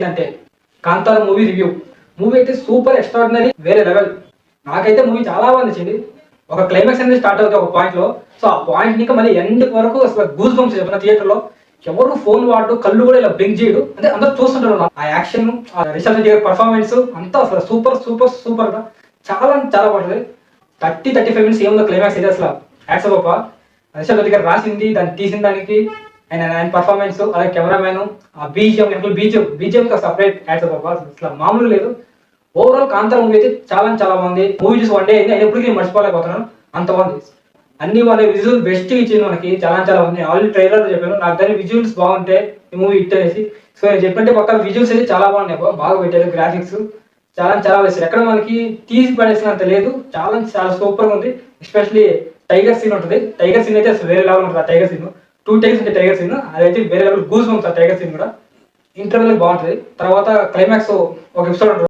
అంటే Kantara movie review. Movie అయితే super extraordinary, వేరే లెవెల్. నాకైతే మూవీ చాలా బాగా నచ్చింది. ఒక క్లైమాక్స్ అనేది స్టార్ట్ అవుతుంది ఒక పాయింట్లో. సో ఆ పాయింట్ ని మరి ఎండ్ వరకు అసలు గూస్ బంప్స్ చెప్పిన థియేటర్లో. ఎవరు ఫోన్ వాడు, కళ్ళు కూడా ఇలా బ్లింక్ చేయడు, అంటే అందరూ చూస్తుంటారు. ఆ యాక్షన్, ఆ రిషబ్ శెట్టి గారి పర్ఫార్మెన్స్ అంతా అసలు సూపర్ సూపర్ సూపర్ గా చాలా చాలా బాగుంటుంది. 35 మినిట్స్ ఏముందో క్లైమాక్స్ అయితే అసలు హ్యాట్స్ ఆఫ్. రిషబ్ శెట్టి గారు రాసింది, దాన్ని తీసిన దానికి ఆయన పర్ఫార్మెన్స్, అలాగే కెమెరామెన్, ఆ BGM, BGM separate hats off. అసలు మామూలు లేదు. ఓవరాల్ కాంతార మూవీ అయితే చాలా చాలా బాగుంది. మూవీ చూసి వన్ డే అయింది, అయినా ఎప్పటికీ మర్చిపోలేకపోతున్నాను, అంత బాగుంది. అన్ని వాళ్ళ విజువల్ బెస్ట్ ఇచ్చింది మనకి, చాలా చాలా ఉంది. ఆల్రెడీ ట్రైలర్ చెప్పాను, నాకు దాని విజువల్స్ బాగుంటే ఈ మూవీ హిట్ అనేసి. సో నేను చెప్పంటే పక్క విజువల్స్ అయితే చాలా బాగున్నాయి, బాగా పెట్టారు. గ్రాఫిక్స్ చాలా చాలా వేస్తారు, ఎక్కడ మనకి తీసి పడేసినంత లేదు. చాలా చాలా సూపర్గా ఉంది. ఎస్పెషల్లీ టైగర్ సీన్ ఉంటుంది. టైగర్ సీన్ అయితే అసలు వేరే లెవెల్ ఉంటుంది. ఆ టైగర్ సీన్ 2 టైగర్స్ ఉంటాయి. టైగర్ సీన్ అదైతే వేరే లెవెల్, గూస్ బంప్స్ ఆ టైగర్ సీన్ కూడా. ఇంటర్వెల్ బాగుంటుంది. తర్వాత క్లైమాక్స్ ఒక ఎపిసోడ్ ఉంటుంది.